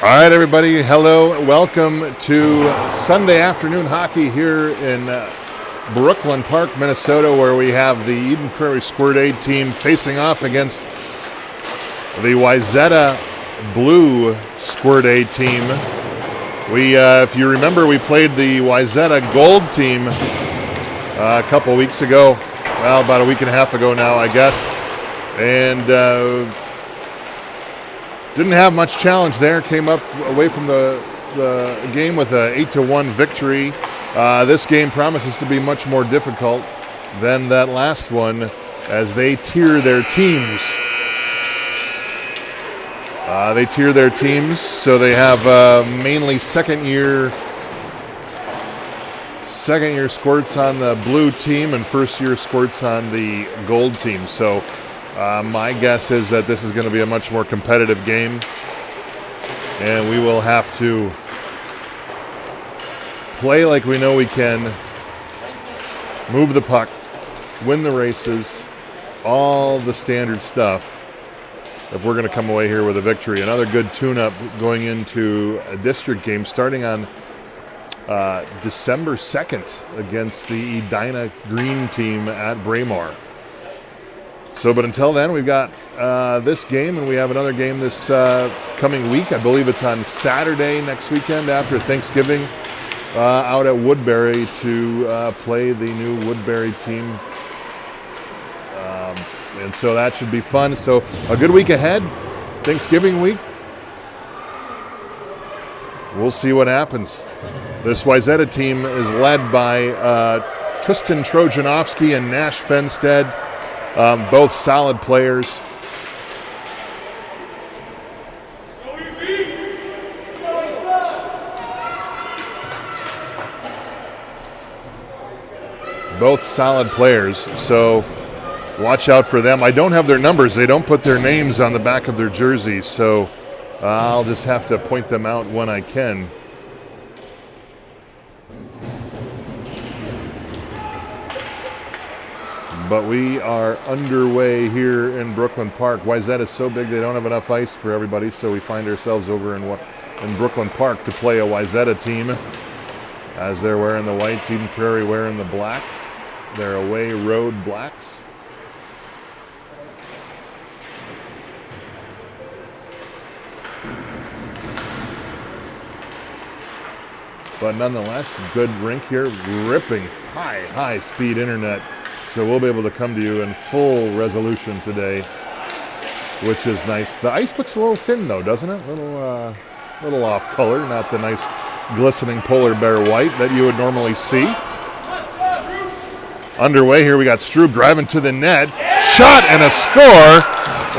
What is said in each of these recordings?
All right, everybody. Hello. Welcome to Sunday afternoon hockey here in Brooklyn Park, Minnesota, where we have the Eden Prairie Squirt A team facing off against the Wayzata Blue Squirt A team. If you remember, we played the Wayzata Gold team a couple weeks ago. Well, about a week and a half ago now, I guess. And didn't have much challenge there. Came up away from the game with an 8-1 victory. This game promises to be much more difficult than that last one as they tier their teams. So they have mainly second-year squirts on the blue team and first-year squirts on the gold team. So my guess is that this is going to be a much more competitive game, and we will have to play like we know we can, move the puck, win the races, all the standard stuff if we're going to come away here with a victory. Another good tune-up going into a district game starting on December 2nd against the Edina Green team at Braemar. But until then, we've got this game, and we have another game this coming week. I believe it's on Saturday next weekend after Thanksgiving out at Woodbury to play the new Woodbury team. And so that should be fun. So a good week ahead, Thanksgiving week. We'll see what happens. This Wayzata team is led by Tristan Trojanowski and Nash Fenstead. Both solid players. So watch out for them. I don't have their numbers. They don't put their names on the back of their jerseys, so I'll just have to point them out when I can. But we are underway here in Brooklyn Park. Wayzata is so big they don't have enough ice for everybody, so we find ourselves over in Brooklyn Park to play a Wayzata team as they're wearing the whites, Eden Prairie wearing the black. They're away road blacks. But nonetheless, good rink here, ripping high-speed internet. So we'll be able to come to you in full resolution today, which is nice. The ice looks a little thin, though, doesn't it? A little off color, not the nice glistening polar bear white that you would normally see. Underway here, we got Strube driving to the net. Shot and a score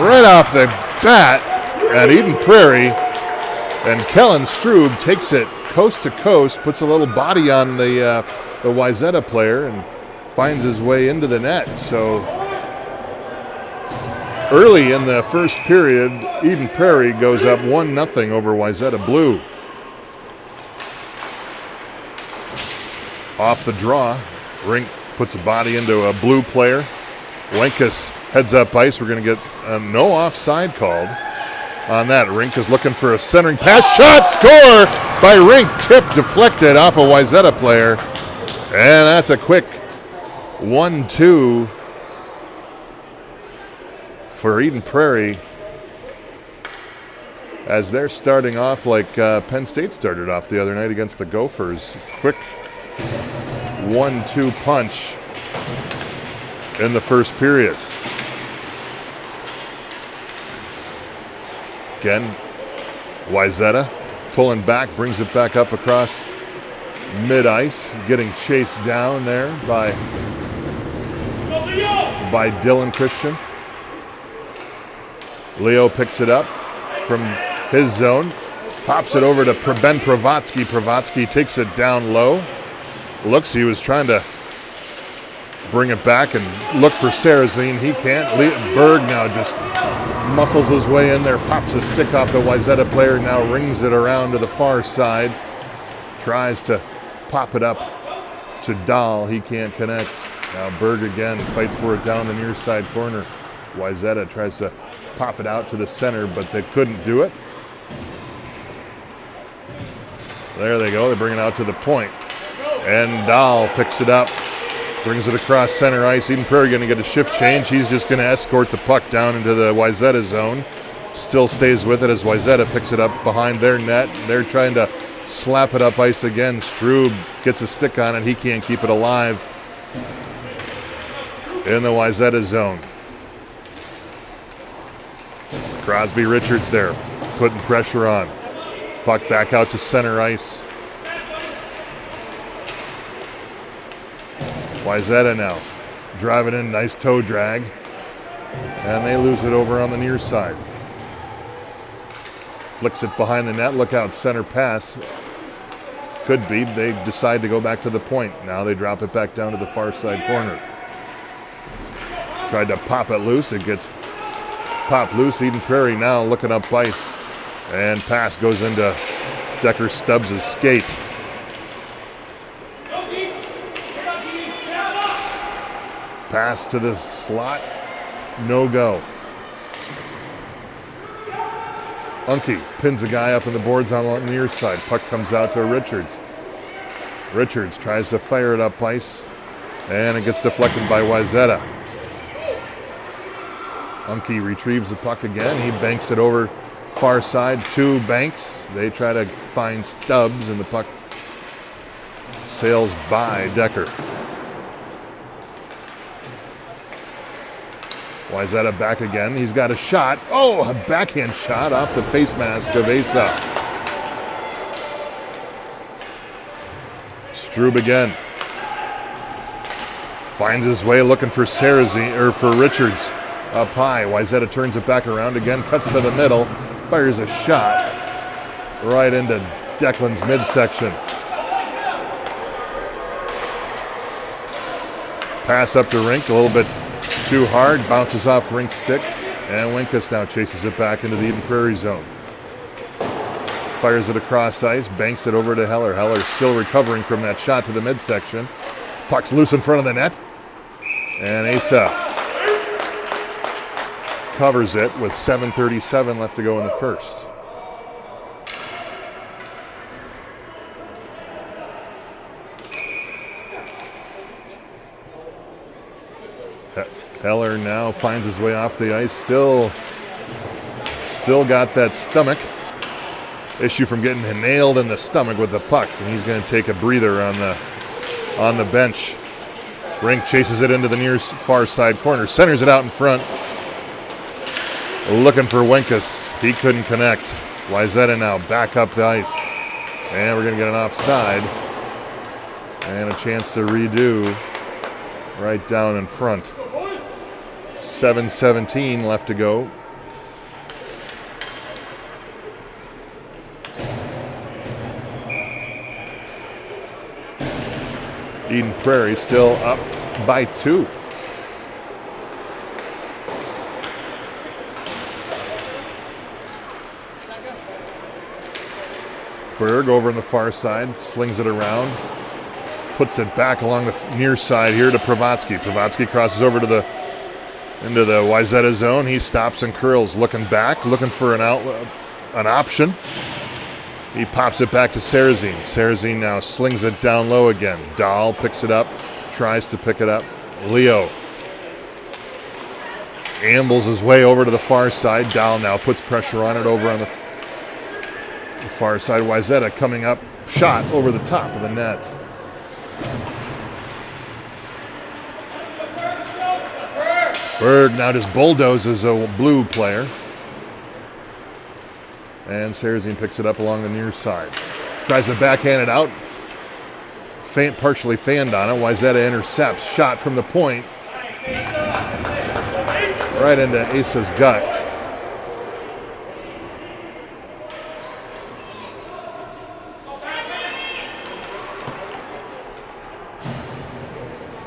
right off the bat at Eden Prairie. And Kellen Strube takes it coast to coast, puts a little body on the Wayzata player, and finds his way into the net. So early in the first period, Eden Prairie goes up 1-0 over Wayzata Blue. Off the draw, Rink puts a body into a blue player. Wenkus heads up ice. We're going to get a no offside called on that. Rink is looking for a centering pass. Shot, score by Rink. Tip deflected off a Wayzata player. And that's a quick 1-2 for Eden Prairie as they're starting off like Penn State started off the other night against the Gophers. Quick 1-2 punch in the first period. Again, Wayzata pulling back, brings it back up across mid-ice, getting chased down there by Dylan Christian. Leo picks it up from his zone, pops it over to Ben Pravatsky. Pravatsky takes it down low. Looks, he was trying to bring it back and look for Sarrazine. He can't. Berg now just muscles his way in there, pops a stick off the Wayzata player, now rings it around to the far side. Tries to pop it up to Dahl. He can't connect. Now Berg again fights for it down the near side corner. Wayzata tries to pop it out to the center, but they couldn't do it. There they go. They bring it out to the point. And Dahl picks it up. Brings it across center ice. Eden Prairie going to get a shift change. He's just going to escort the puck down into the Wayzata zone. Still stays with it as Wayzata picks it up behind their net. They're trying to slap it up ice again. Strube gets a stick on it. He can't keep it alive in the Wayzata zone. Crosby Richards there, putting pressure on. Puck back out to center ice. Wayzata now driving in, nice toe drag. And they lose it over on the near side. Flicks it behind the net, look out, center pass. Could be, they decide to go back to the point. Now they drop it back down to the far side corner. Tried to pop it loose, it gets popped loose. Eden Prairie now looking up ice. And pass goes into Decker Stubbs' skate. Pass to the slot, no go. Unke pins a guy up in the boards on the near side. Puck comes out to Richards. Richards tries to fire it up ice, and it gets deflected by Wayzata. Unke retrieves the puck again. He banks it over far side to Banks. They try to find Stubbs, and the puck sails by Decker. Wayzata back again. He's got a shot. Oh, a backhand shot off the face mask of Asa. Strube again. Finds his way looking for for Richards up high. Wayzata turns it back around again, cuts to the middle, fires a shot right into Declan's midsection. Pass up to Rink, a little bit too hard, bounces off Rink's stick, and Winkus now chases it back into the Eden Prairie zone. Fires it across ice, banks it over to Heller. Heller still recovering from that shot to the midsection. Puck's loose in front of the net, and Asa covers it with 7:37 left to go in the first. Heller now finds his way off the ice. Still got that stomach issue from getting nailed in the stomach with the puck, and he's going to take a breather on the bench. Rink chases it into the near far side corner, centers it out in front, looking for Winkus. He couldn't connect. Wayzata now back up the ice, and we're going to get an offside and a chance to redo right down in front. 7:17 left to go. Eden Prairie still up by 2. Berg over on the far side, slings it around, puts it back along the near side here to Pravatsky. Pravatsky crosses over into the Wayzata zone. He stops and curls, looking back, looking for an option. He pops it back to Sarazine. Sarazine now slings it down low again. Dahl picks it up, tries to pick it up. Leo ambles his way over to the far side. Dahl now puts pressure on it over on the far side. Wayzata coming up, shot over the top of the net. Berg now just bulldozes a blue player. And Sarazine picks it up along the near side. Tries to backhand it out. Partially fanned on it. Wayzata intercepts. Shot from the point. Right into Asa's gut.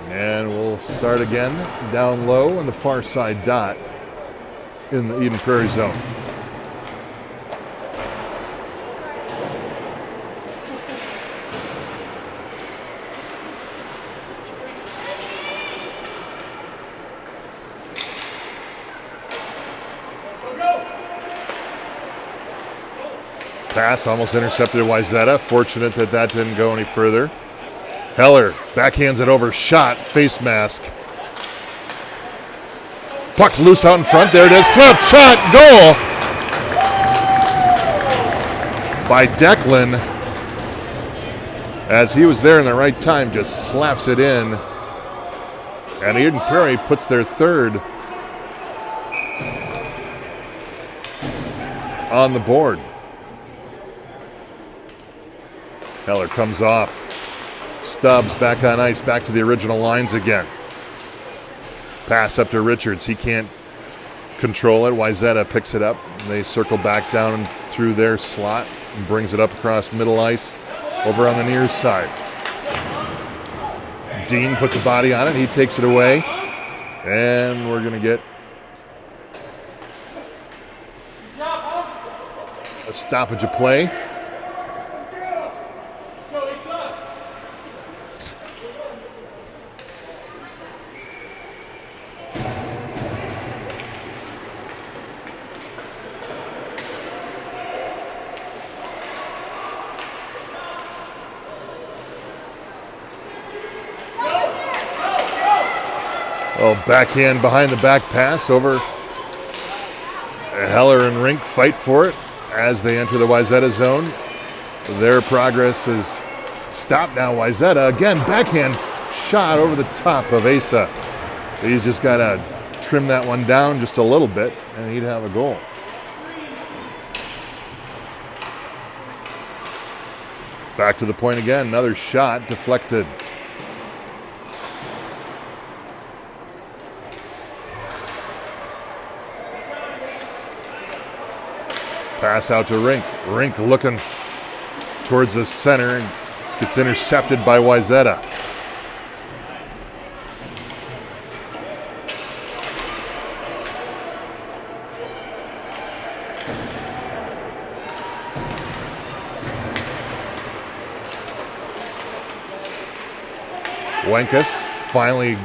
And we'll start again down low on the far side dot in the Eden Prairie zone. Pass almost intercepted Wayzata. Fortunate that that didn't go any further. Heller backhands it over. Shot. Face mask. Puck's loose out in front. There it is. Slip. Shot. Goal. By Declan. As he was there in the right time, just slaps it in. And Eden Prairie puts their third on the board. Heller comes off. Stubbs back on ice, back to the original lines again. Pass up to Richards. He can't control it. Wayzata picks it up. They circle back down through their slot and brings it up across middle ice over on the near side. Dean puts a body on it. He takes it away. And we're going to get a stoppage of play. Oh, backhand behind the back pass over. Heller and Rink fight for it as they enter the Wayzata zone. Their progress is stopped now. Wayzata again, backhand shot over the top of Asa. He's just got to trim that one down just a little bit and he'd have a goal. Back to the point again, another shot deflected. Pass out to Rink. Rink looking towards the center and gets intercepted by Wayzata. Wenkus finally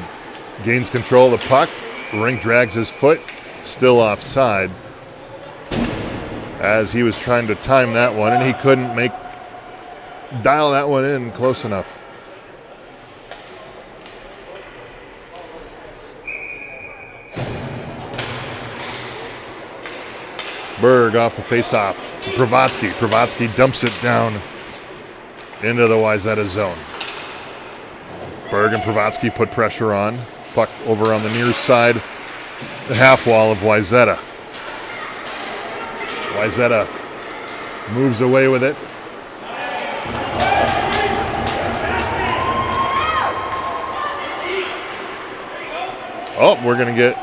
gains control of the puck. Rink drags his foot, still offside, as he was trying to time that one, and he couldn't dial that one in close enough. Berg off the faceoff to Pravatsky. Pravatsky dumps it down into the Wayzata zone. Berg and Pravatsky put pressure on. Puck over on the near side, the half wall of Wayzata. Wayzata moves away with it. Oh, we're going to get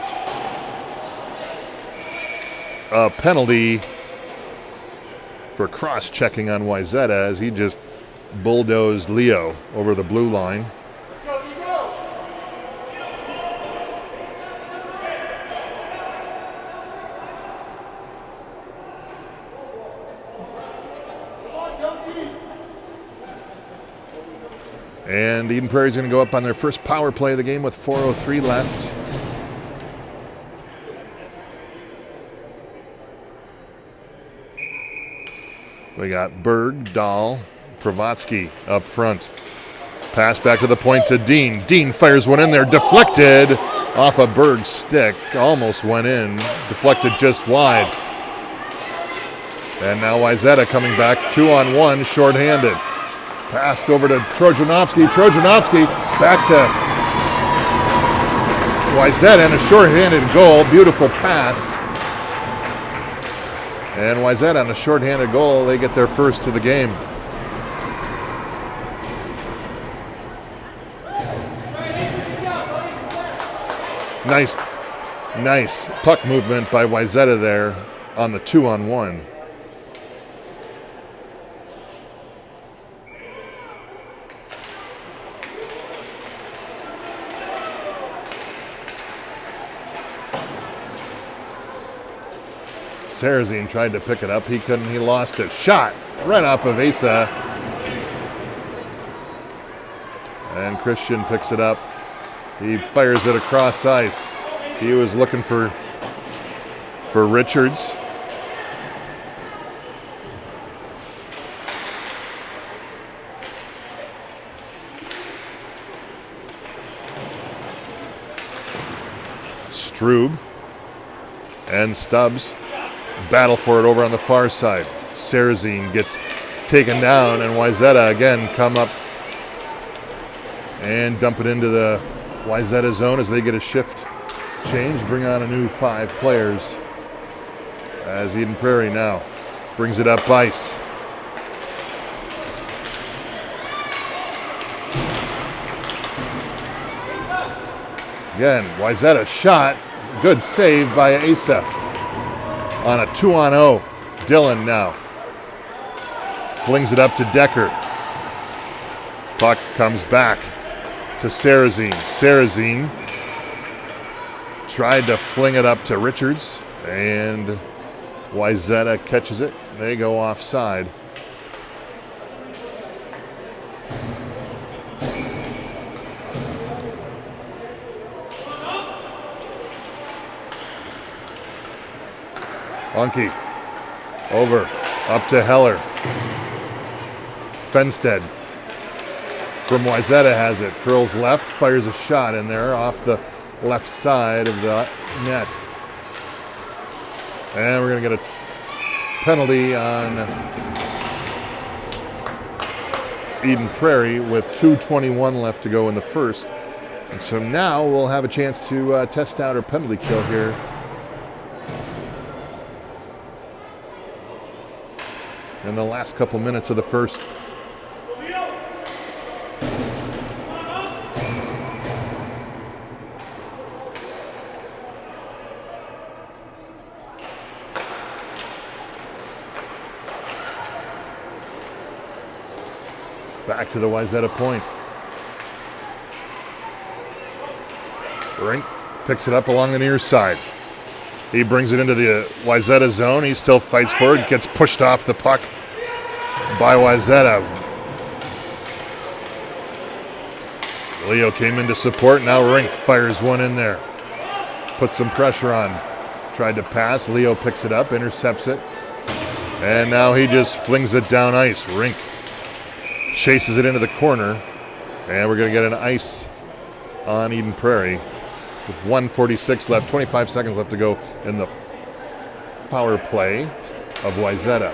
a penalty for cross-checking on Wayzata as he just bulldozed Leo over the blue line. And Eden Prairie's going to go up on their first power play of the game with 4:03 left. We got Berg, Dahl, Pravatsky up front. Pass back to the point to Dean. Dean fires one in there, deflected off a Berg stick. Almost went in, deflected just wide. And now Wayzata coming back 2-on-1, shorthanded. Passed over to Trojanovsky. Trojanovsky back to Wayzata and a shorthanded goal. Beautiful pass. And Wayzata on a shorthanded goal. They get their first of the game. Nice puck movement by Wayzata there on the 2-on-1. Sarazine tried to pick it up. He couldn't. He lost it. Shot right off of Asa. And Christian picks it up. He fires it across ice. He was looking for Strube and Stubbs battle for it over on the far side. Sarazine gets taken down, and Wayzata again come up and dump it into the Wayzata zone as they get a shift change, bring on a new 5 players as Eden Prairie now brings it up ice. Again, Wayzata shot, good save by Asa on a 2-on-0. Dillon now flings it up to Decker. Puck comes back to Sarazine. Sarazine tried to fling it up to Richards, and Wayzata catches it. They go offside. Unke over, up to Heller. Fenstead from Wayzata has it. Curls left, fires a shot in there off the left side of the net. And we're going to get a penalty on Eden Prairie with 2:21 left to go in the first. And so now we'll have a chance to test out our penalty kill here. In the last couple minutes of the first. Back to the Wayzata point. Rink picks it up along the near side. He brings it into the Wayzata zone. He still fights for it. Gets pushed off the puck by Wayzata. Leo came in to support. Now Rink fires one in there. Puts some pressure on. Tried to pass. Leo picks it up, intercepts it. And now he just flings it down ice. Rink chases it into the corner. And we're going to get an ice on Eden Prairie. With 1:46 left, 25 seconds left to go in the power play of Wayzata.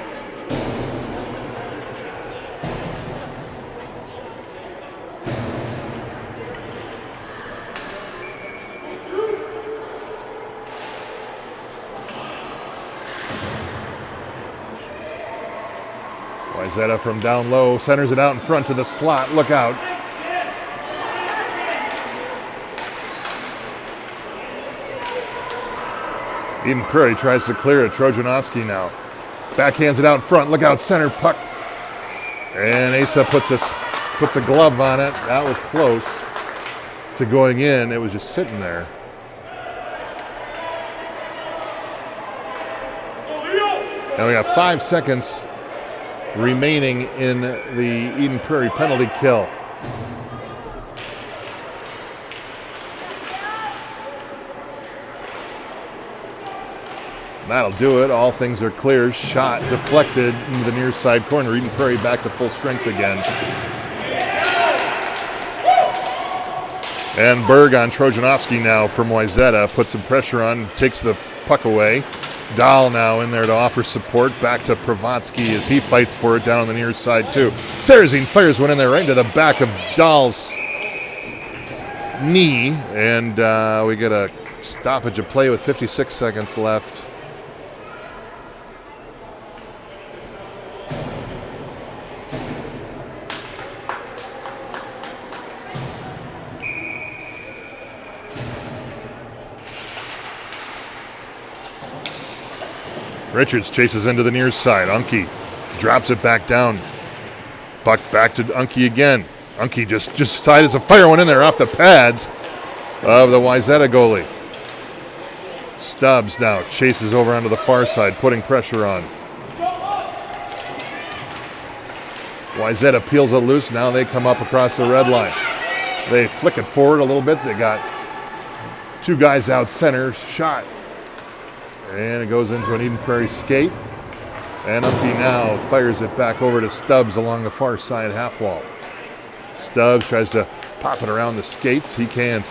Wayzata from down low, centers it out in front to the slot. Look out. Eden Prairie tries to clear it. Trojanowski now backhands it out in front. Look out, center puck. And Asa puts a glove on it. That was close to going in. It was just sitting there. Now we got 5 seconds remaining in the Eden Prairie penalty kill. That'll do it. All things are clear. Shot deflected into the near side corner. Eden Prairie back to full strength again. And Berg on Trojanowski now from Wayzata. Puts some pressure on, takes the puck away. Dahl now in there to offer support. Back to Pravatsky as he fights for it down on the near side too. Sarazine fires one in there right into the back of Dahl's knee. And we get a stoppage of play with 56 seconds left. Richards chases into the near side. Unke drops it back down. Puck back to Unke again. Unke just decides to fire one in there off the pads of the Wayzata goalie. Stubbs now chases over onto the far side, putting pressure on. Wayzata peels it loose. Now they come up across the red line. They flick it forward a little bit. They got 2 guys out center. Shot. And it goes into an Eden Prairie skate. And Unke now fires it back over to Stubbs along the far side half wall. Stubbs tries to pop it around the skates. He can't.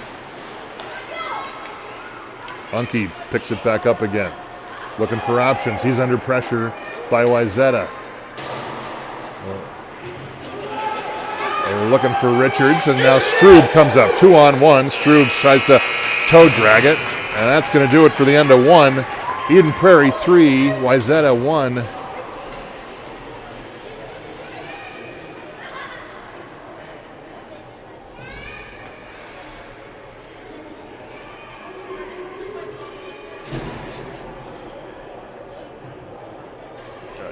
Unke picks it back up again. Looking for options. He's under pressure by Wayzata. They're looking for Richards, and now Strube comes up. 2-on-1. Strube tries to toe drag it, and that's going to do it for the end of one. Eden Prairie 3, Wayzata 1.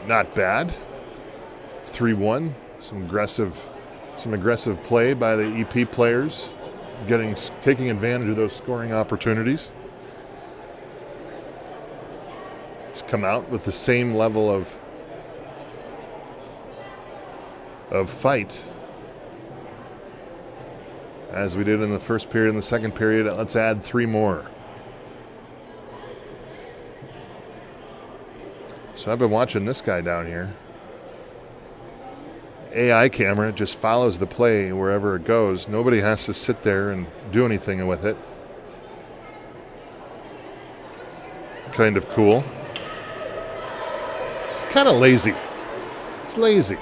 Not bad. 3-1. Some aggressive play by the EP players, taking advantage of those scoring opportunities. It's come out with the same level of fight as we did in the first period and the second period. Let's add 3 more. So I've been watching this guy down here. AI camera just follows the play wherever it goes. Nobody has to sit there and do anything with it. Kind of cool. Kind of lazy. It's lazy.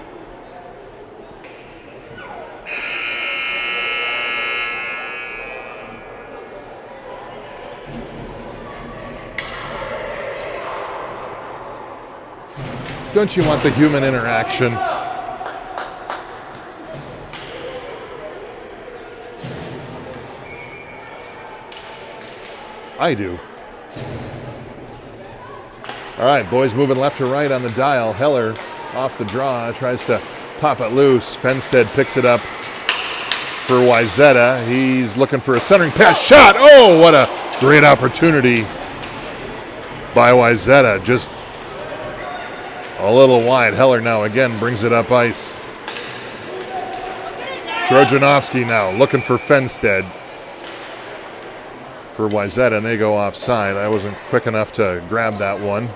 Don't you want the human interaction? I do. All right, boys moving left to right on the dial. Heller off the draw, tries to pop it loose. Fenstead picks it up for Wayzata. He's looking for a centering pass. Shot! Oh, what a great opportunity by Wayzata. Just a little wide. Heller now again brings it up ice. Trojanovsky now looking for Fenstead for Wayzata, and they go offside. I wasn't quick enough to grab that one.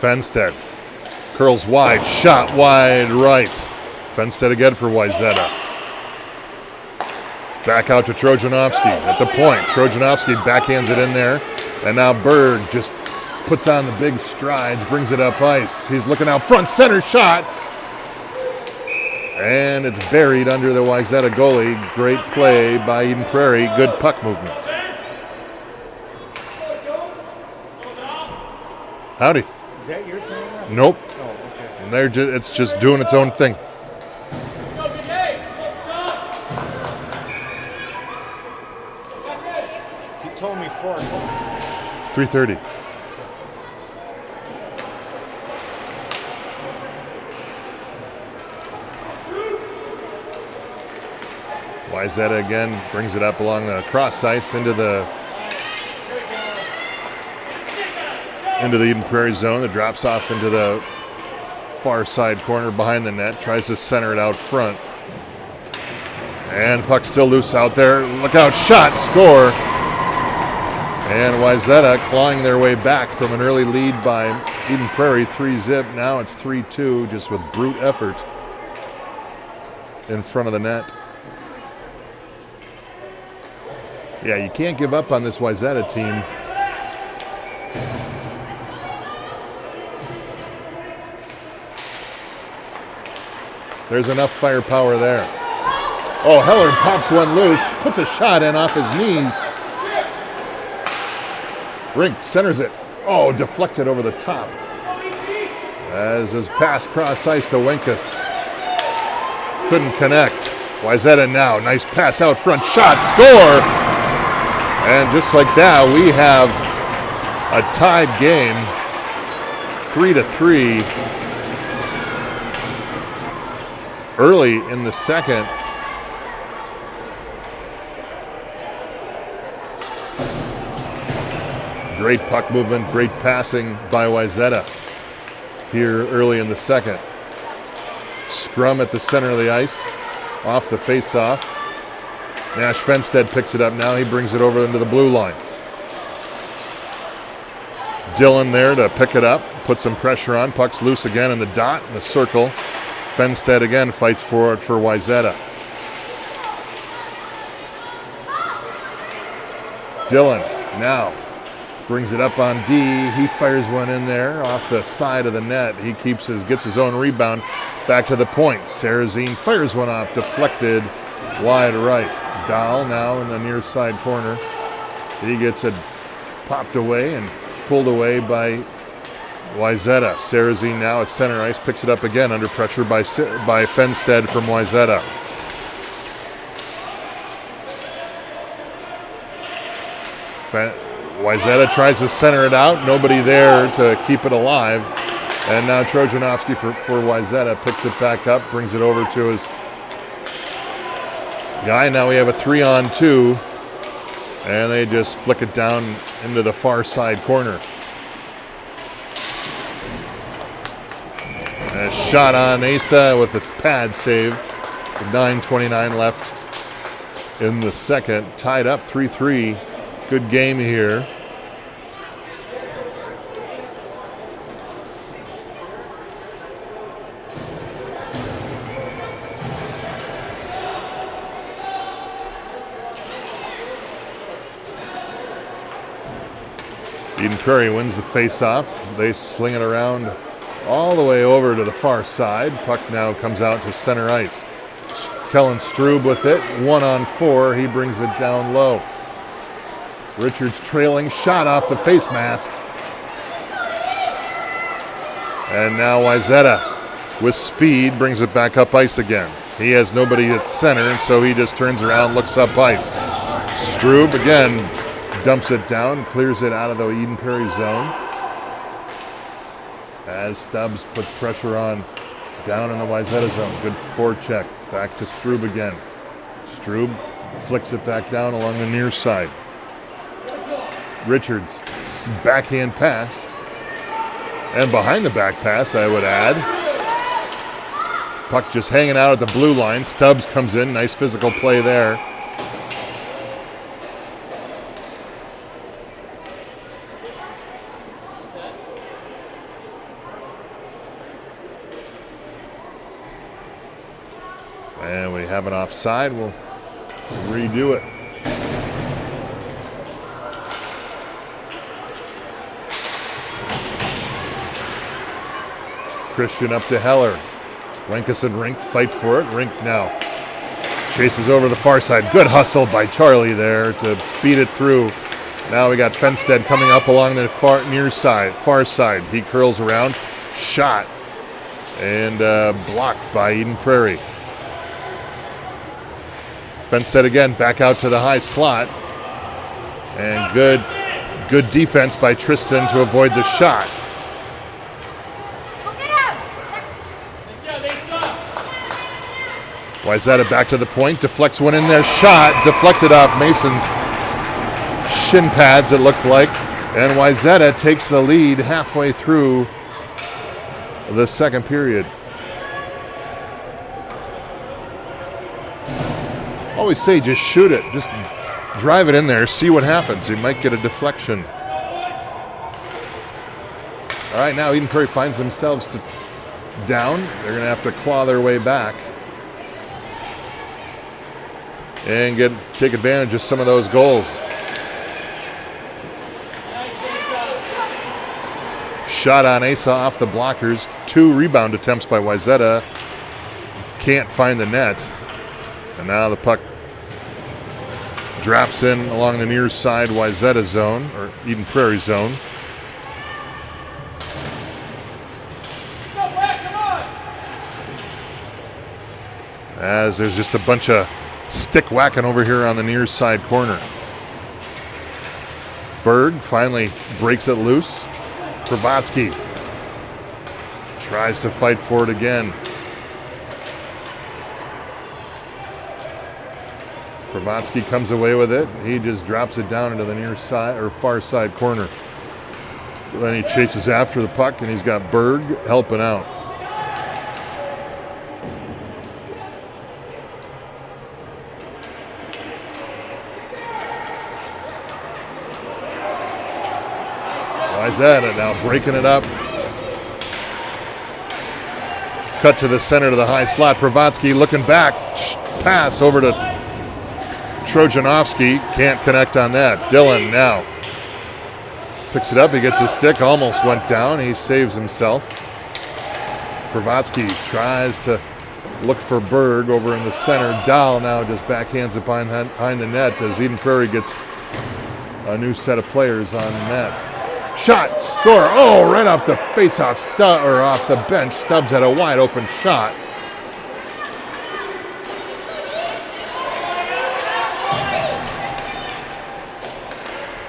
Fenstead curls wide, shot wide right. Fenstead again for Wayzata. Back out to Trojanovsky at the point. Trojanovsky backhands it in there. And now Berg just puts on the big strides, brings it up ice. He's looking out front, center shot. And it's buried under the Wayzata goalie. Great play by Eden Prairie. Good puck movement. Howdy. Is that your camera? Nope. Oh, okay. And it's just doing its own thing. He told me 4 o'clock. 3:30. Wayzata again brings it up along the cross ice into the Eden Prairie zone. It drops off into the far side corner behind the net. Tries to center it out front. And puck still loose out there. Look out, shot, score. And Wayzata clawing their way back from an early lead by Eden Prairie, 3-zip. Now it's 3-2, just with brute effort in front of the net. Yeah, you can't give up on this Wayzata team. There's enough firepower there. Oh, Heller pops one loose, puts a shot in off his knees. Rink centers it. Oh, deflected over the top. As his pass cross ice to Winkus. Couldn't connect. Wayzata now, nice pass out front, shot, score! And just like that, we have a tied game, 3-3. Early in the second. Great puck movement, great passing by Wayzata here early in the second. Scrum at the center of the ice. off the face-off. Nash Fenstead picks it up now. He brings it over into the blue line. Dillon there to pick it up, put some pressure on. Puck's loose again in the dot, in the circle. Fenstead again fights for it for Wayzata. Dillon now brings it up on D. He fires one in there off the side of the net. He gets his own rebound back to the point. Sarrazine fires one off, deflected wide right. Dahl now in the near side corner. He gets it popped away and pulled away by Wayzata. Sarrazine now at center ice, picks it up again under pressure by Fenstead from Wayzata. Wayzata tries to center it out. Nobody there to keep it alive. And now Trojanovsky for Wayzata picks it back up, brings it over to his guy. Now we have a 3-on-2. And they just flick it down into the far side corner. A shot on Asa with his pad save. With 9:29 left in the second. Tied up 3-3. Good game here. Eden Prairie wins the face-off. They sling it around all the way over to the far side. Puck now comes out to center ice. Kellen Strube with it. 1-on-4. He brings it down low. Richards trailing. Shot off the face mask. And now Wayzata with speed brings it back up ice again. He has nobody at center, and so he just turns around, looks up ice. Strube again dumps it down, clears it out of the Eden Prairie zone. As Stubbs puts pressure on down in the Wayzata zone. Good forecheck. Back to Strube again. Strube flicks it back down along the near side. Richards, backhand pass. And behind the back pass, I would add. Puck just hanging out at the blue line. Stubbs comes in. Nice physical play there. And we have an offside. We'll redo it. Christian up to Heller. Lenkus and Rink fight for it. Rink now chases over the far side. Good hustle by Charlie there to beat it through. Now we got Fenstead coming up along the far side. He curls around. Shot. And blocked by Eden Prairie. Fenstead again back out to the high slot. And good defense by Tristan to avoid the shot. Wayzata back to the point, deflects one in there, shot, deflected off Mason's shin pads, it looked like. And Wayzata takes the lead halfway through the second period. Always say just shoot it, just drive it in there, see what happens. You might get a deflection. All right, now Eden Prairie finds themselves down. They're going to have to claw their way back and take advantage of some of those goals. Shot on Asa off the blockers. 2 rebound attempts by Wayzata. Can't find the net. And now the puck drops in along the near side Wayzata zone, or Eden Prairie zone. As there's just a bunch of stick whacking over here on the near side corner. Berg finally breaks it loose. Kravatsky tries to fight for it again. Kravatsky comes away with it. He just drops it down into the near side or far side corner. Then he chases after the puck, and he's got Berg helping out. Wayzata now breaking it up. Cut to the center to the high slot. Pravatsky looking back. Pass over to Trojanovsky. Can't connect on that. Dillon now picks it up. He gets his stick. Almost went down. He saves himself. Pravatsky tries to look for Berg over in the center. Dahl now just backhands it behind the net as Eden Prairie gets a new set of players on net. Shot, score. Oh, right off the face-off or off the bench. Stubbs had a wide open shot.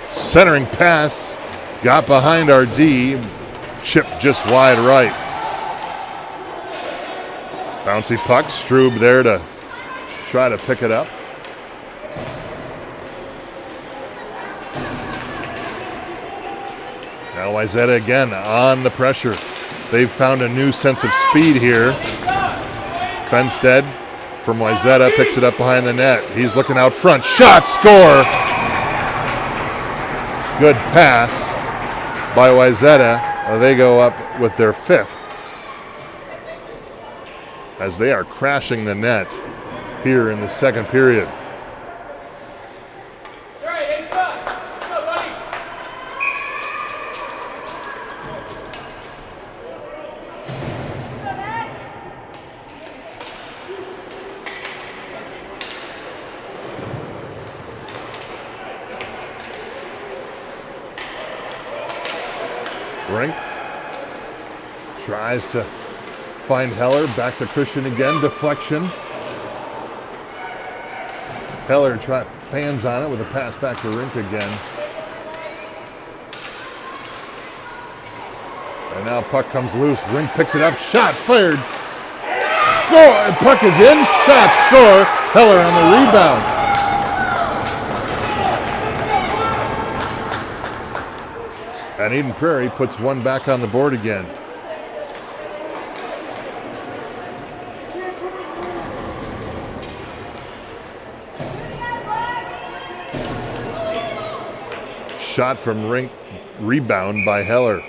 Centering pass, got behind our D, chipped just wide right. Bouncy puck, Strube there to try to pick it up. Now Wayzata again on the pressure. They've found a new sense of speed here. Fenstead from Wayzata picks it up behind the net. He's looking out front. Shot, score! Good pass by Wayzata. They go up with their fifth as they are crashing the net here in the second period. Rink tries to find Heller, back to Christian again, deflection. Heller fans on it with a pass back to Rink again. And now puck comes loose, Rink picks it up, shot fired. Score, puck is in, shot, score. Heller on the rebound. And Eden Prairie puts one back on the board again. Shot from Rink, rebound by Heller.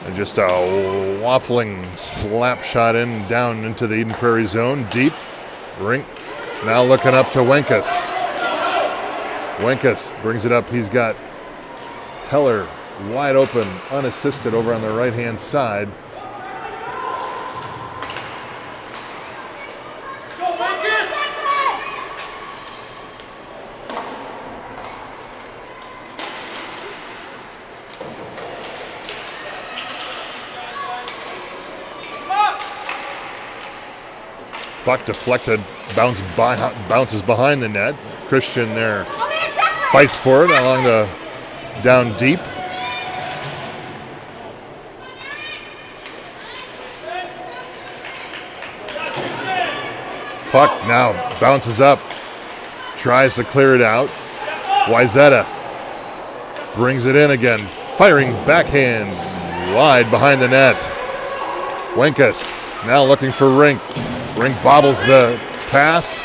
And just a waffling slap shot down into the Eden Prairie zone, deep. Rink now looking up to Wenkus. Wenkus brings it up. He's got Heller wide open, unassisted over on the right-hand side. Puck deflected, bounces behind the net. Christian there fights for it along the down deep. Puck now bounces up, tries to clear it out. Wayzata brings it in again, firing backhand wide behind the net. Wenkus now looking for Rink. Rink bobbles the pass,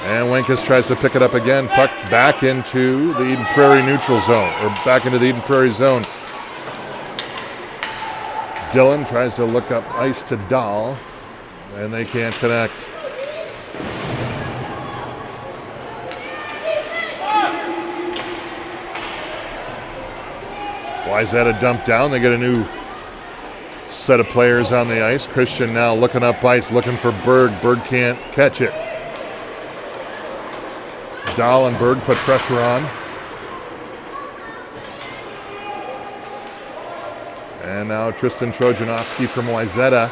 and Wenkus tries to pick it up again. Puck back into the Eden Prairie neutral zone, or back into the Eden Prairie zone. Dillon tries to look up ice to Dahl, and they can't connect. Wayzata dumped down. They get a new set of players on the ice. Christian now looking up ice, looking for Berg. Berg can't catch it. Dahl and Berg put pressure on. And now Tristan Trojanovsky from Wayzata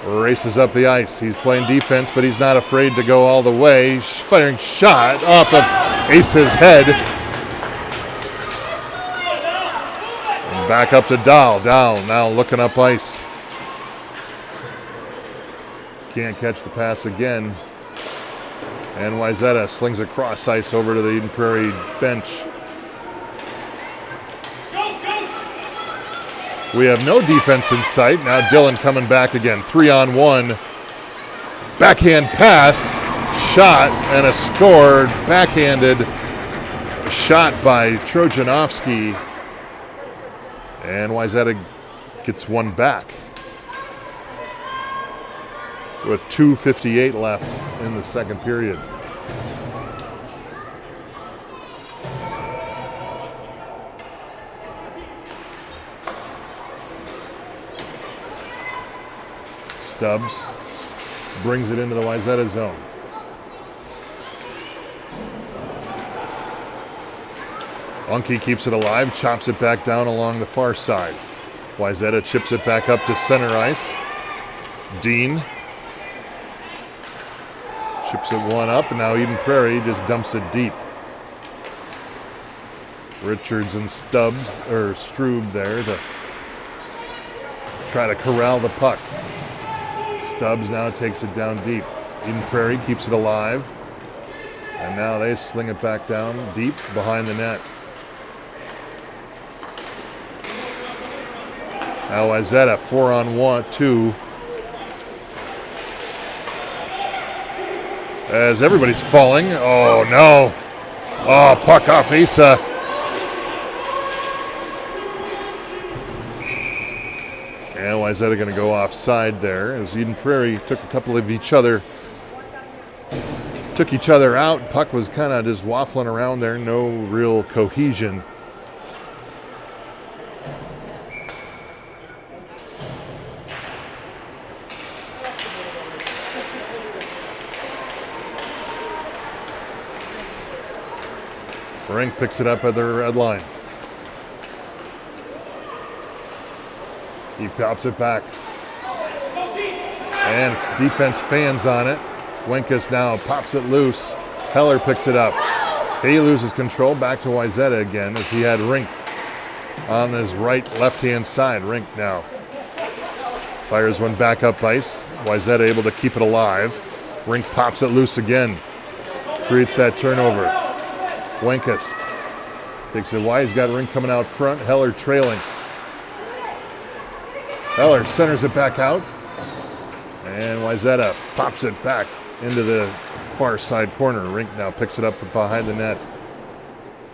races up the ice. He's playing defense, but he's not afraid to go all the way. Firing shot off of Ace's head. Back up to Dahl. Dahl now looking up ice. Can't catch the pass again. And Wayzata slings across ice over to the Eden Prairie bench. We have no defense in sight. Now Dillon coming back again. 3-on-1. Backhand pass. shot and a score. Backhanded shot by Trojanovsky. And Wayzata gets one back with 2:58 left in the second period. Stubbs brings it into the Wayzata zone. Unke keeps it alive, chops it back down along the far side. Wayzata chips it back up to center ice. Dean chips it one up, and now Eden Prairie just dumps it deep. Richards and Stubbs, or Strube there to try to corral the puck. Stubbs now takes it down deep. Eden Prairie keeps it alive. And now they sling it back down deep behind the net. Now Wayzata 4-on-2. As everybody's falling. Oh no. Oh, puck off Asa. And Wayzata going to go offside there as Eden Prairie took a couple of each other out. Puck was kind of just waffling around there, no real cohesion. Rink picks it up at the red line. He pops it back. And defense fans on it. Wenkus now pops it loose. Heller picks it up. He loses control. Back to Wayzata again as he had Rink on his right left-hand side. Rink now fires one back up ice. Wayzata able to keep it alive. Rink pops it loose again. Creates that turnover. Wenkus takes it wide. He's got Rink coming out front. Heller trailing. Heller centers it back out. And Wayzata pops it back into the far side corner. Rink now picks it up from behind the net.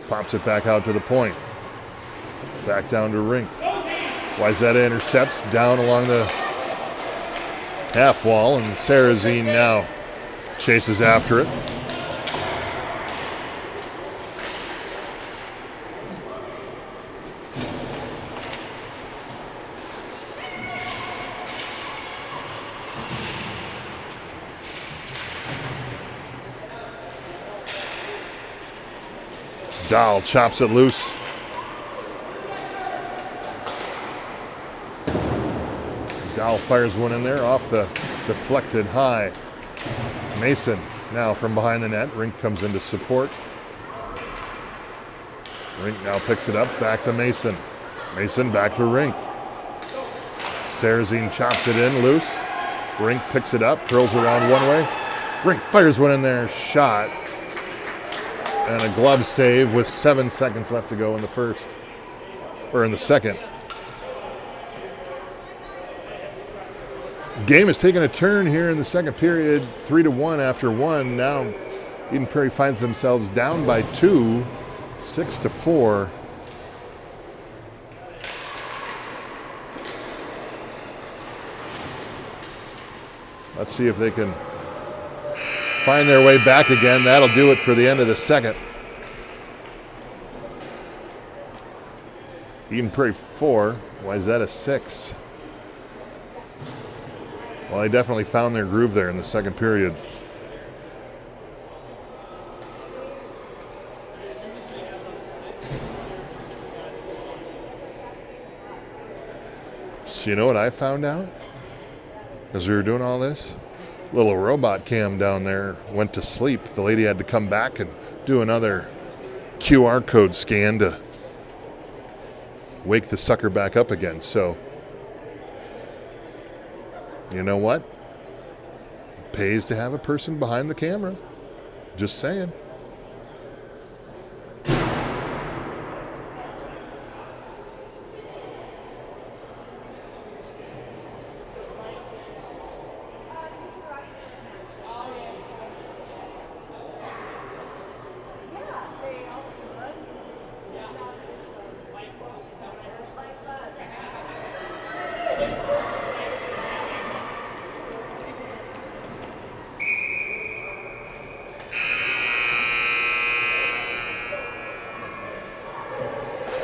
Pops it back out to the point. Back down to Rink. Wayzata intercepts down along the half wall, and Sarrazine now chases after it. Dahl chops it loose. Dahl fires one in there off the deflected high. Mason now from behind the net. Rink comes in to support. Rink now picks it up. Back to Mason. Mason back to Rink. Sarrazine chops it in loose. Rink picks it up. Curls around one way. Rink fires one in there. Shot. And a glove save with 7 seconds left to go in the first, or in the second. Game has taken a turn here in the second period, 3-1 after one. Now Eden Prairie finds themselves down by 2, 6-4. Let's see if they can find their way back again. That'll do it for the end of the second. Eden Prairie 4, Wayzata 6. Well, they definitely found their groove there in the second period. So you know what I found out as we were doing all this? Little robot cam down there went to sleep. The lady had to come back and do another QR code scan to wake the sucker back up again. So, you know what? It pays to have a person behind the camera. Just saying.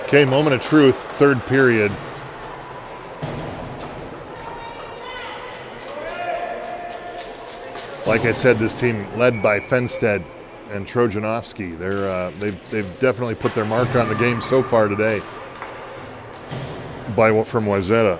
Okay, moment of truth, third period. Like I said, this team led by Fenstead and Trojanowski. They've definitely put their mark on the game so far today. From Wayzata.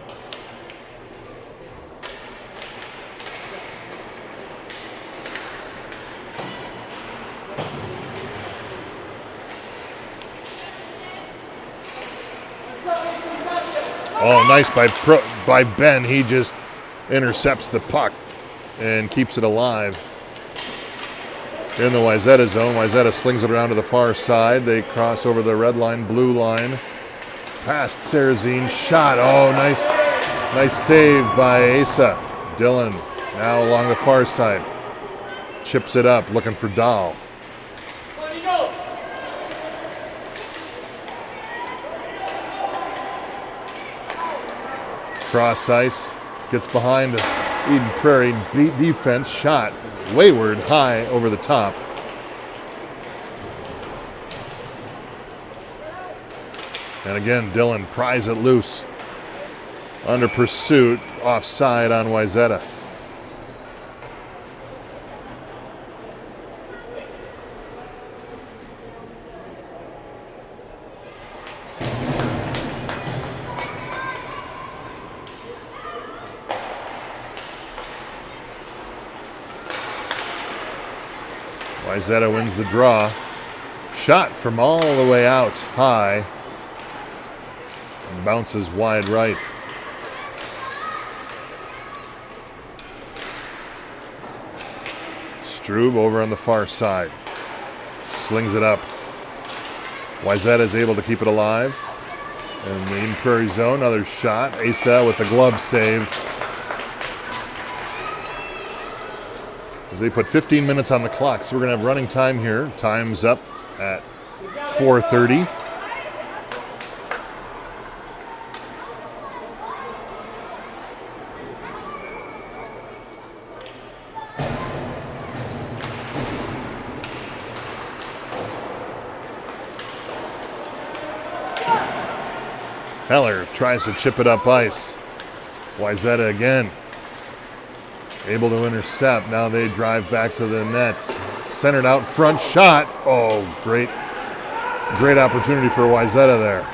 Oh, nice by Ben. He just intercepts the puck and keeps it alive. In the Wayzata zone, Wayzata slings it around to the far side. They cross over the red line, blue line. Past Sarazine, shot. Oh, nice save by Asa. Dylan now along the far side. Chips it up, looking for Dahl. Cross ice, gets behind Eden Prairie defense, shot wayward high over the top. And again, Dylan pries it loose. Under pursuit, offside on Wayzata. Wayzata wins the draw. Shot from all the way out high. And bounces wide right. Strube over on the far side. Slings it up. Wayzata is able to keep it alive. In the Eden Prairie zone, another shot. Asa with a glove save. As they put 15 minutes on the clock. So we're going to have running time here. Time's up at 4:30. Heller tries to chip it up ice. Wayzata again. Able to intercept. Now they drive back to the net. Centered out front shot. Oh, great opportunity for Wayzata there.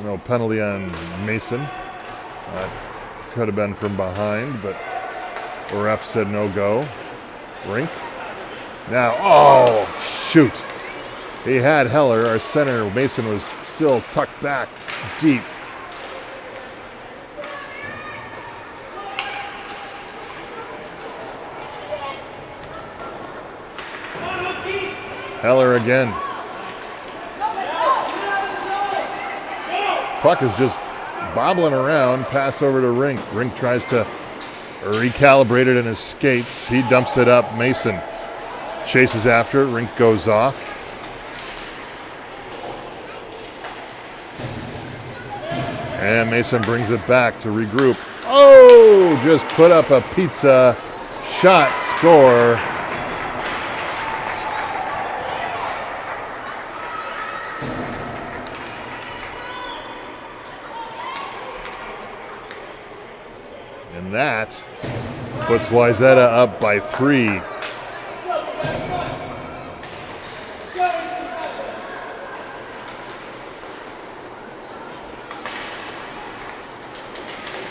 No penalty on Mason. That could have been from behind, but the ref said no go. Rink. Now, oh, shoot. He had Heller, our center. Mason was still tucked back deep. Heller again. Puck is just bobbling around. Pass over to Rink. Rink tries to recalibrate it in his skates. He dumps it up. Mason chases after it. Rink goes off. And Mason brings it back to regroup. Oh, just put up a pizza shot, score. And that puts Wayzata up by 3.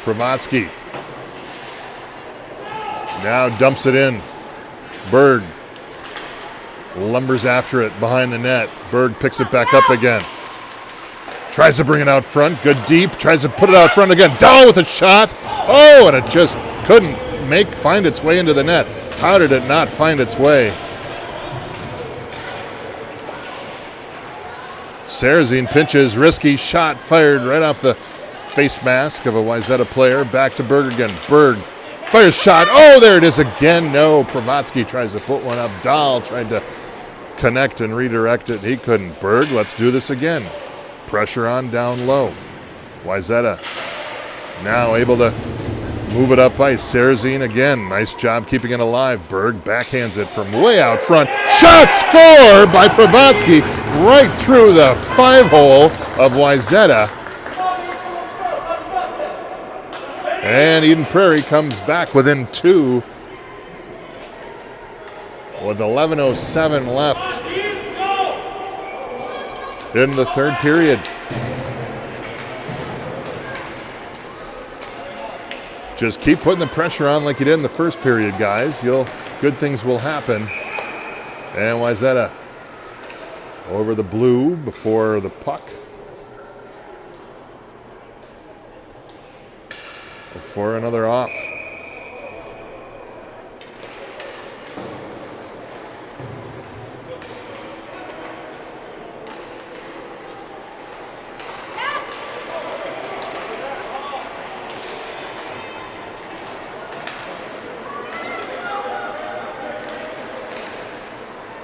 Pravatsky now dumps it in. Berg lumbers after it behind the net. Berg picks it back up again. Tries to bring it out front. Good deep. Tries to put it out front again. Dahl with a shot. Oh, and it just couldn't find its way into the net. How did it not find its way? Sarazine pinches. Risky shot fired right off the face mask of a Wayzata player. Back to Berg again. Berg fires shot. Oh, there it is again. No, Pravatsky tries to put one up. Dahl tried to connect and redirect it. He couldn't. Berg, let's do this again. Pressure on down low. Wayzata now able to Move it up ice. Sarazine again. Nice job keeping it alive. Berg backhands it from way out front. Shot score by Pravatsky right through the 5-hole of Wayzata. And Eden Prairie comes back within 2 with 11:07 left in the third period. Just keep putting the pressure on like you did in the first period, guys. Good things will happen. And Wayzata over the blue before the puck. For another off.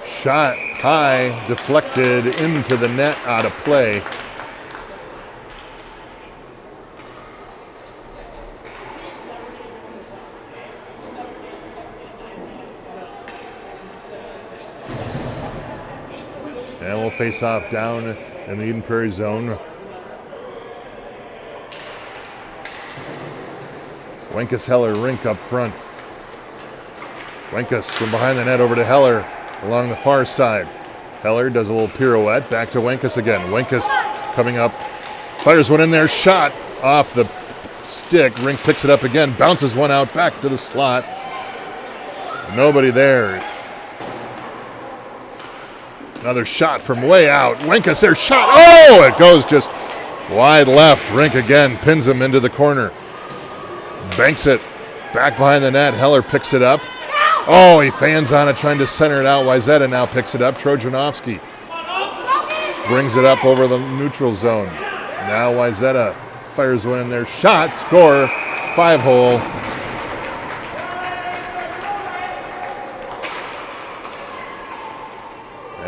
Shot high, deflected into the net, out of play. And we'll face off down in the Eden Prairie zone. Wenkus Heller rink up front. Wenkus from behind the net over to Heller along the far side. Heller does a little pirouette, back to Wenkus again. Wenkus coming up, fires one in there, shot off the stick. Rink picks it up again, bounces one out back to the slot. Nobody there. Another shot from way out. Wenkus there, shot. Oh, it goes just wide left. Rink again pins him into the corner. Banks it back behind the net. Heller picks it up. Oh, he fans on it, trying to center it out. Wayzata now picks it up. Trojanovsky brings it up over the neutral zone. Now Wayzata fires one in there. Shot, score, 5-hole.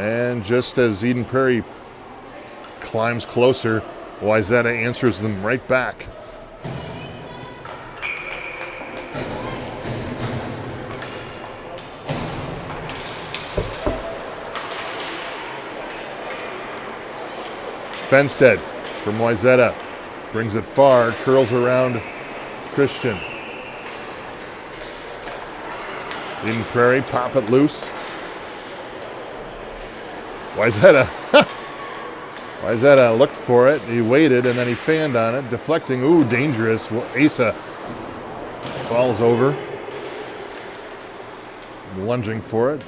And just as Eden Prairie climbs closer, Wayzata answers them right back. Fenstead from Wayzata brings it far, curls around Christian. Eden Prairie pop it loose. Wayzata looked for it. He waited and then he fanned on it, deflecting. Ooh, dangerous. Asa falls over, lunging for it.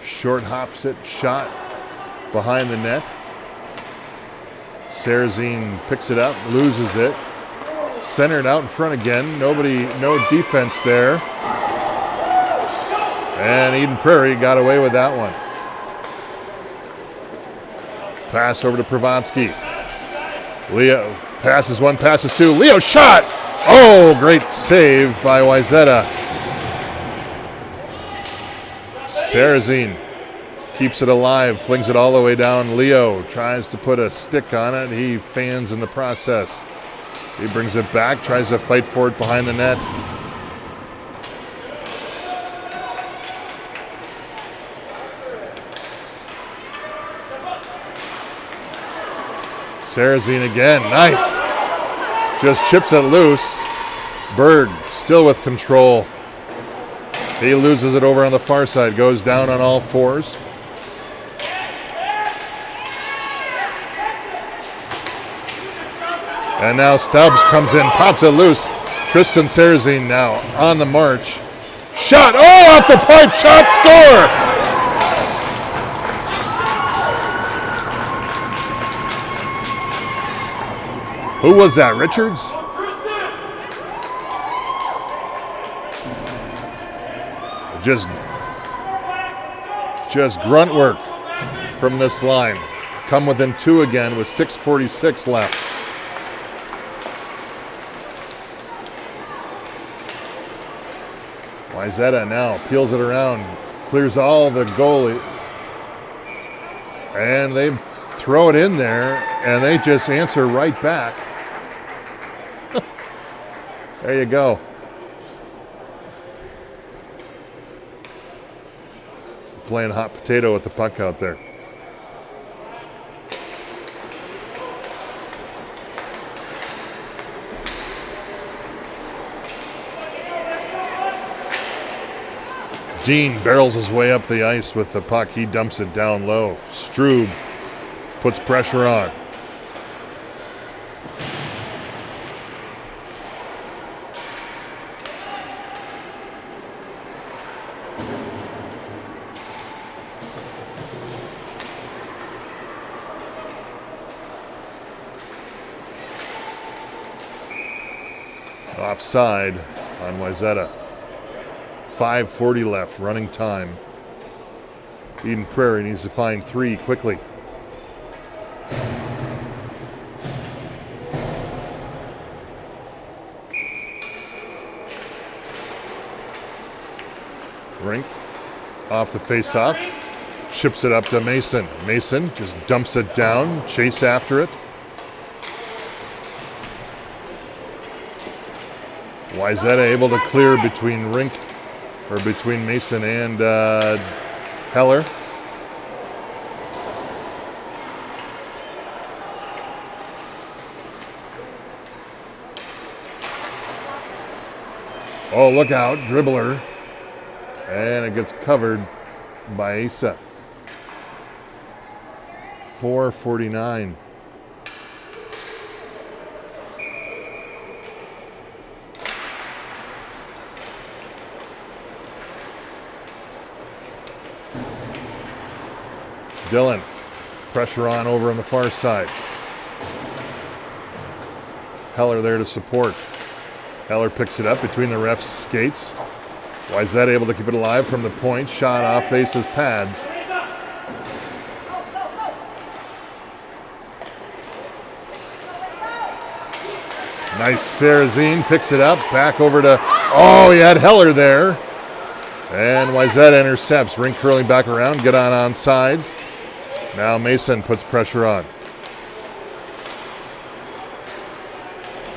Short hops it, shot behind the net. Sarazine picks it up, loses it. Centered out in front again. No defense there. And Eden Prairie got away with that one. Pass over to Pravatsky. Leo passes one, passes two. Leo shot! Oh, great save by Wayzata. Sarazine keeps it alive, flings it all the way down. Leo tries to put a stick on it. He fans in the process. He brings it back, tries to fight for it behind the net. Sarazine again, nice. Just chips it loose. Berg still with control. He loses it over on the far side, goes down on all fours. And now Stubbs comes in, pops it loose. Tristan Sarazine now on the march. Shot, oh, off the pipe, shot, score! Who was that, Richards? Just grunt work from this line. Come within 2 again with 6:46 left. Wayzata now peels it around, clears all the goalie, and they throw it in there, and they just answer right back. There you go. playing hot potato with the puck out there. Dean barrels his way up the ice with the puck. He dumps it down low. Strube puts pressure on. Offside on Wayzata. 5:40 left, running time. Eden Prairie needs to find 3 quickly. Rink off the face-off. Chips it up to Mason. Mason just dumps it down. Chase after it. Wayzata able to clear between between Mason and Heller. Oh, look out, dribbler. And it gets covered by Asa. 4:49. Dillon, pressure on over on the far side. Heller there to support. Heller picks it up between the ref's skates. Wayzata able to keep it alive from the point. Shot off Ace's pads. Nice Sarazine, picks it up, back over to, oh, he had Heller there. And Wayzata intercepts. Rink curling back around, get on sides. Now Mason puts pressure on.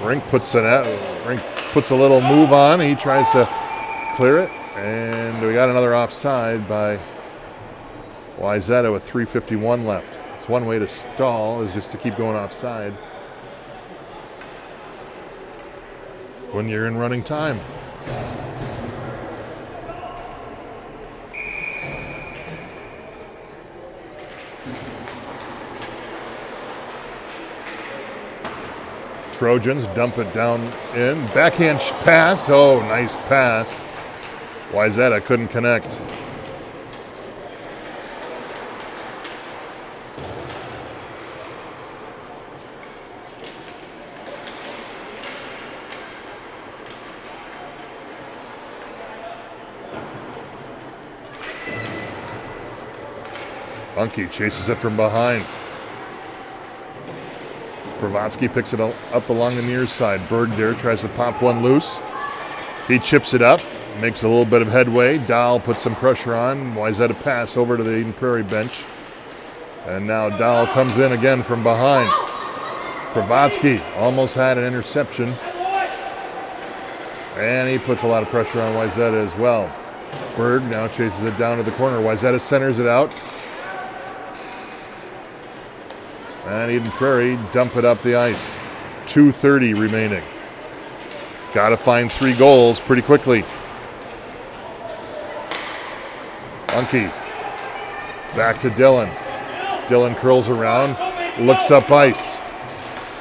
Rink puts a little move on. He tries to clear it. And we got another offside by Wayzata with 3:51 left. It's one way to stall is just to keep going offside when you're in running time. Trojans dump it down in. Backhand pass. Oh, nice pass. Wayzata couldn't connect. Bunky chases it from behind. Pravatsky picks it up along the near side. Berg there tries to pop one loose. He chips it up, makes a little bit of headway. Dahl puts some pressure on. Wayzata pass over to the Eden Prairie bench. And now Dahl comes in again from behind. Pravatsky almost had an interception. And he puts a lot of pressure on Wayzata as well. Berg now chases it down to the corner. Wayzata centers it out. And Eden Prairie dump it up the ice. 2:30 remaining. Got to find 3 goals pretty quickly. Bunky. Back to Dillon. Dillon curls around, looks up ice.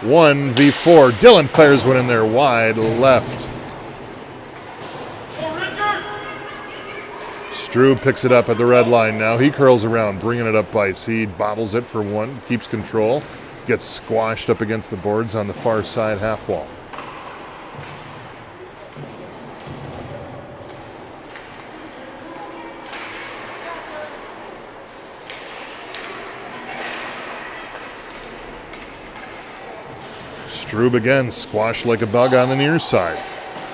1v4. Dillon fires one in there wide left. Strube picks it up at the red line now. He curls around, bringing it up ice. He bobbles it for one, keeps control, gets squashed up against the boards on the far side half wall. Strube again, squashed like a bug on the near side.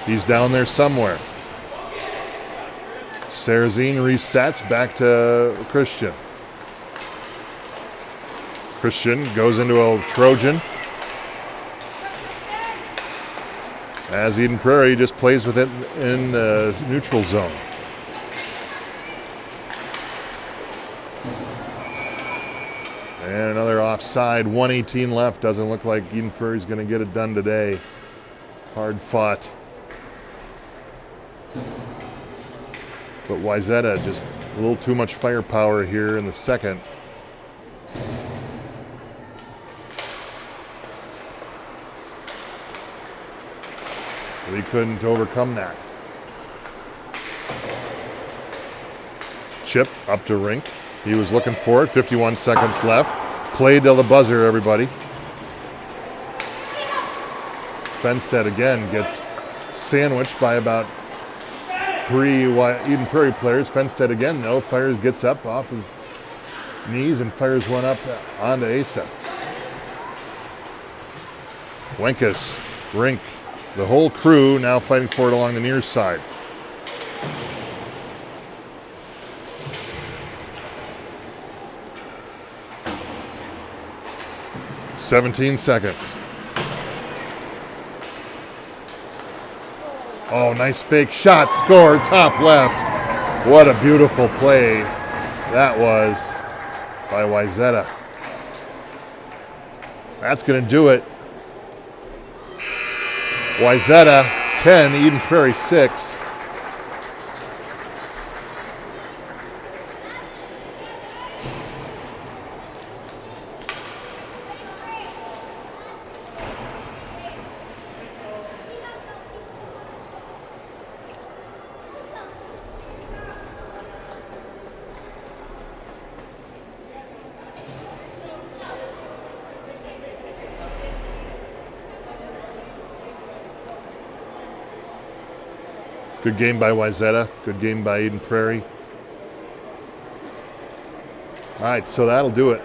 He's down there somewhere. Sarazine resets back to Christian. Christian goes into a Trojan. As Eden Prairie just plays with it in the neutral zone. And another offside, 1:18 left. Doesn't look like Eden Prairie's going to get it done today. Hard fought. But Wayzata just a little too much firepower here in the second. We couldn't overcome that. Chip up to Rink. He was looking for it. 51 seconds left. Played to the buzzer, everybody. Fenstead again gets sandwiched by about 3 Eden Prairie players. Fenstead again, though, gets up off his knees and fires one up onto Asa. Wenkus, Rink, the whole crew now fighting for it along the near side. "17 seconds. Oh, nice fake shot. Score, top left. What a beautiful play that was by Wayzata. That's going to do it. Wayzata 10, Eden Prairie 6. Good game by Wayzata. Good game by Eden Prairie. All right, so that'll do it.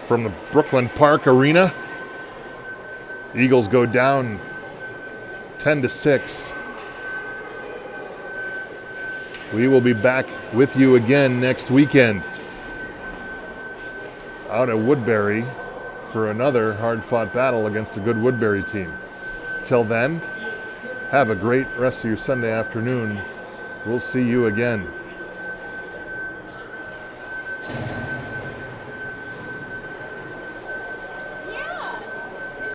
From the Brooklyn Park Arena, Eagles go down 10-6. We will be back with you again next weekend out at Woodbury for another hard-fought battle against a good Woodbury team. Till then, have a great rest of your Sunday afternoon. We'll see you again.